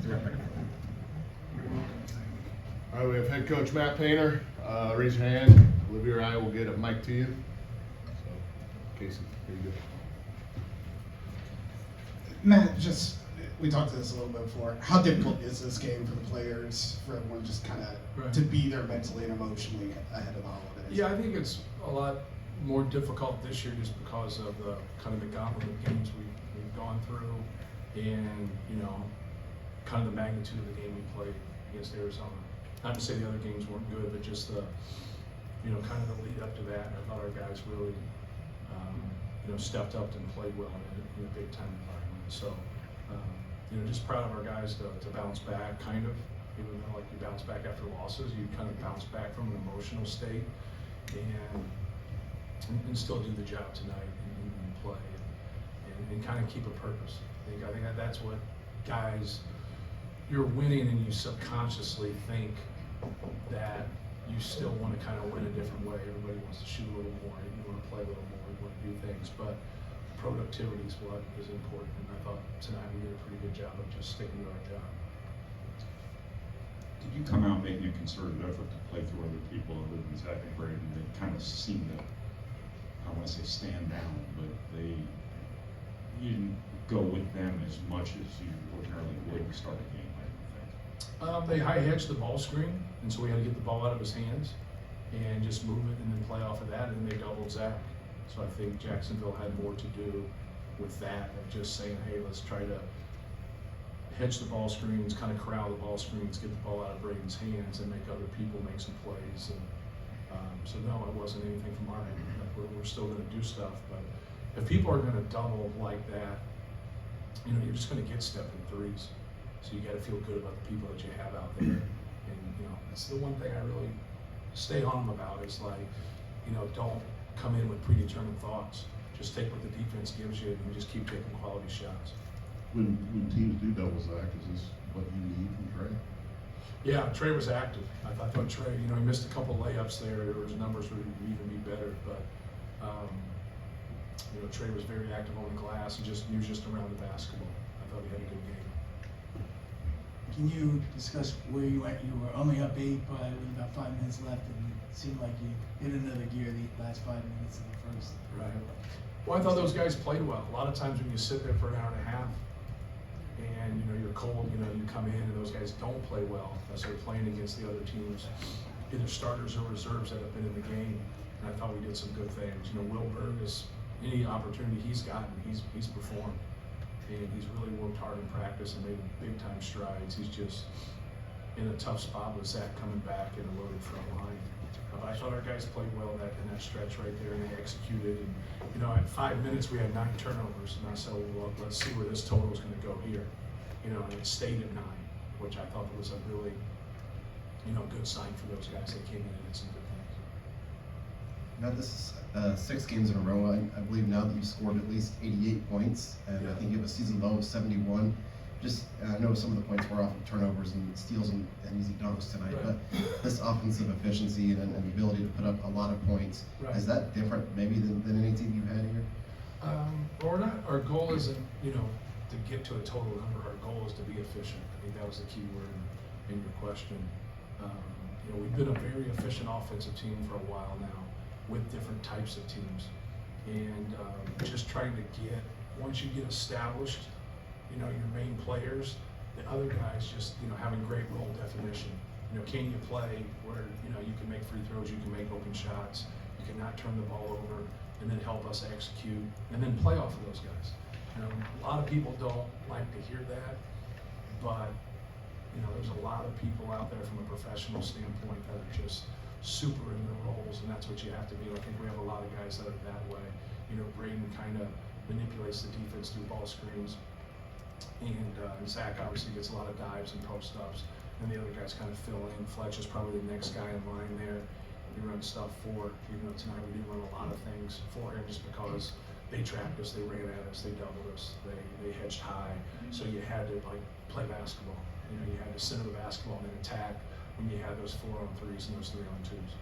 All right, we have head coach Matt Painter. Raise your hand. Olivia or I will get a mic to you. So, Casey, here you go. Matt, just, we talked to this a little bit before. How difficult is this game for the players, for everyone just kind of to be there mentally and emotionally ahead of the holidays? Yeah, I think it's a lot more difficult this year just because of the kind of the gauntlet of games we've gone through, and kind of the magnitude of the game we played against Arizona. Not to say the other games weren't good, but just the kind of the lead up to that. And I thought our guys really stepped up and played well in a big time environment. So just proud of our guys to bounce back, kind of. Even though like you bounce back after losses, you kind of bounce back from an emotional state and still do the job tonight and play and kind of keep a purpose. I think that's what guys, you're winning and you subconsciously think that you still want to kind of win a different way. Everybody wants to shoot a little more, you want to play a little more, you want to do things, but productivity is what is important. And I thought tonight we did a pretty good job of just sticking to our job. Did you come out making a concerted effort to play through other people other than Zach and Braden? They kind of seemed to, I don't want to say stand down, but you didn't go with them as much as you ordinarily would to start a game, I don't think. They high hedged the ball screen, and so we had to get the ball out of his hands and just move it and then play off of that, and they doubled Zach. So I think Jacksonville had more to do with that, of just saying, hey, let's try to hedge the ball screens, kind of corral the ball screens, get the ball out of Braden's hands, and make other people make some plays. And so no, it wasn't anything from our end. We're still going to do stuff, but if people are going to double like that, you're just going to get stepping threes. So you got to feel good about the people that you have out there. And that's the one thing I really stay on them about is like, don't come in with predetermined thoughts. Just take what the defense gives you and just keep taking quality shots. When teams do double Zach, is this what you need from Trey? Yeah, Trey was active. I thought Trey, he missed a couple layups there. His numbers would even be better, but Trey was very active on the glass and he was just around the basketball. I thought he had a good game. Can you discuss where you went? You were only up 8 with about 5 minutes left, and it seemed like you hit another gear the last 5 minutes of the first. Right. Well, I thought those guys played well. A lot of times when you sit there for an hour and a half and you're cold, you come in and those guys don't play well as they're playing against the other teams, either starters or reserves that have been in the game. And I thought we did some good things. Wilberg is any opportunity he's gotten, he's performed. And he's really worked hard in practice and made big time strides. He's just in a tough spot with Zach coming back in a loaded front line. I thought our guys played well in that stretch right there, and they executed. And at 5 minutes we had 9 turnovers, and I said, well, let's see where this total is going to go here. And it stayed at 9, which I thought was a really, good sign for those guys. They came in and did some good things. Now this is 6 games in a row. I believe now that you've scored at least 88 points, and I think you have a season low of 71. I know some of the points were off of turnovers and steals and easy dunks tonight, right. But this offensive efficiency and the ability to put up a lot of points, right. Is that different maybe than any team you've had here? Our goal isn't, to get to a total number. Our goal is to be efficient. I think that was the key word in your question. We've been a very efficient offensive team for a while now with different types of teams. And just trying to once you get established, your main players, the other guys just, having great role definition. Can you play where, you can make free throws, you can make open shots, you can not turn the ball over, and then help us execute, and then play off of those guys. A lot of people don't like to hear that, but, there's a lot of people out there from a professional standpoint that are just super in their roles, and that's what you have to be. I think we have a lot of guys that are that way. Braden kind of manipulates the defense through ball screens. And Zach obviously gets a lot of dives and post-ups, and the other guys kind of fill in. Fletch is probably the next guy in line there. He runs stuff for, tonight we didn't run a lot of things for him just because they trapped us, they ran at us, they doubled us, they hedged high. So you had to play basketball. You had to center the basketball and then attack when you had those 4-on-3s and those 3-on-2s.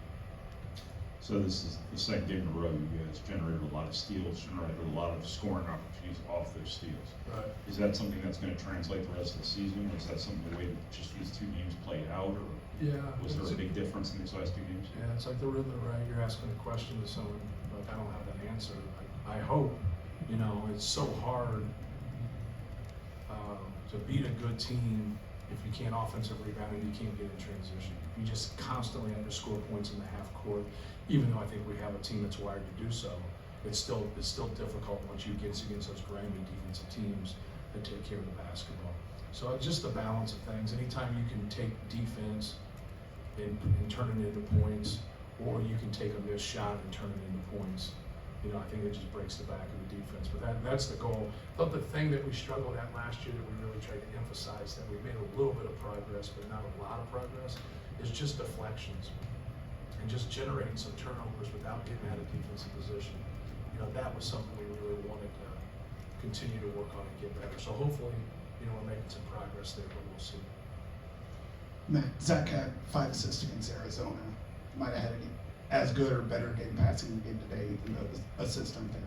So this is the second game in a row. You guys generated a lot of steals, generated a lot of scoring opportunities off those steals. Right. Is that something that's going to translate the rest of the season? Or is that something the way that just these two games played out? Or Yeah. was there a big difference in these last two games? Yeah, it's like the Riddler, right? You're asking a question to someone, like, I don't have that answer. I hope, you know, it's so hard to beat a good team if you can't offensive rebound and you can't get in transition. If you just constantly underscore points in the half court, even though I think we have a team that's wired to do so, it's still difficult once you get against those grimy defensive teams that take care of the basketball. So it's just the balance of things. Anytime you can take defense and turn it into points, or you can take a missed shot and turn it into points, you know, I think it just breaks the back of the defense. But that's the goal. But the thing that we struggled at last year that we really tried to emphasize, that we made a little bit of progress, but not a lot of progress, is just deflections and just generating some turnovers without getting out of defensive position. You know, that was something we really wanted to continue to work on and get better. So hopefully, you know, we're making some progress there, but we'll see. Matt, Zach had 5 assists against Arizona. Might have had as good or better game passing game today, even though the assist aren't there.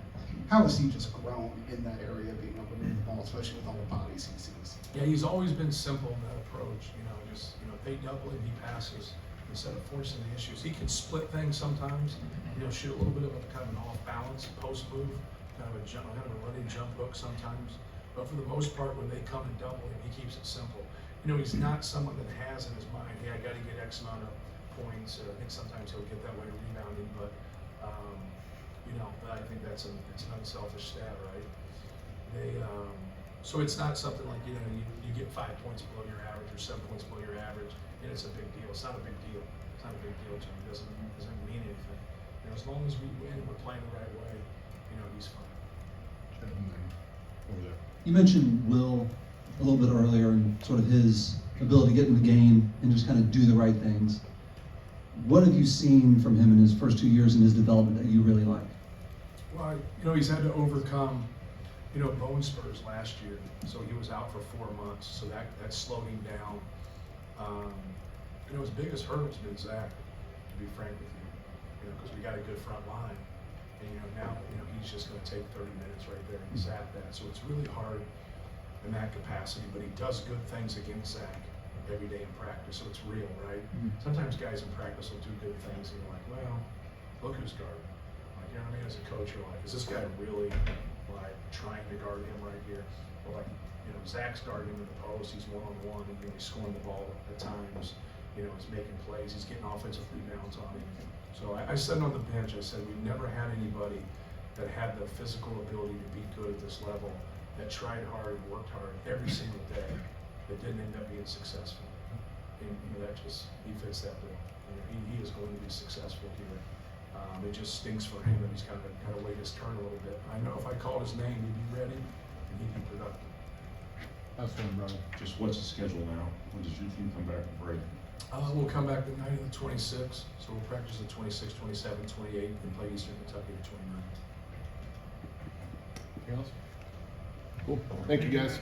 How has he just grown in that area, being able to move the ball, especially with all the bodies he sees? Yeah, he's always been simple in that approach. You know, just, you know, if they double it, he passes instead of forcing the issues. He can split things sometimes. You know, shoot a little bit of a kind of an off balance post move, kind of a running jump hook sometimes. But for the most part, when they come and double him, he keeps it simple. You know, he's not someone that has in his mind, hey, I got to get X amount of points. I think sometimes he'll get that way rebounding, but you know, I think it's an unselfish stat, right? So it's not something like, you know, you get 5 points below your average or 7 points below your average, and it's a big deal. It's not a big deal. It's not a big deal to him. It doesn't mean anything. You know, as long as we win and we're playing the right way, you know, he's fine. Over there. You mentioned Will a little bit earlier and sort of his ability to get in the game and just kind of do the right things. What have you seen from him in his first 2 years in his development that you really like? Well, you know, he's had to overcome, you know, bone spurs last year. So he was out for 4 months. So that slowed him down. You know, his biggest hurdle's been Zach, to be frank with you. You know, because we got a good front line. And, you know, now, you know, he's just going to take 30 minutes right there and he's at that. So it's really hard in that capacity, but he does good things against Zach every day in practice, so it's real, right? Sometimes guys in practice will do good things and you're like, well, look who's guarding. Like, you know what I mean? As a coach, you're like, is this guy really like trying to guard him right here? Or like, you know, Zach's guarding him in the post, he's one-on-one, and he's scoring the ball at times, you know, he's making plays, he's getting offensive rebounds on him. So I said on the bench, I said, we've never had anybody that had the physical ability to be good at this level, that tried hard, worked hard every single day, that didn't end up being successful. And you know, that just, he fits that bill. You know, he is going to be successful here. It just stinks for him that he's got to wait his turn a little bit. I know if I called his name, he'd be ready and he'd be productive. That's fun, brother. Just what's the schedule now? When does your team come back from break? We'll come back the night of the 26th, so we'll practice the 26th, 27th, 28th, and play Eastern Kentucky the 29th. Anything else? Cool. Thank you, guys.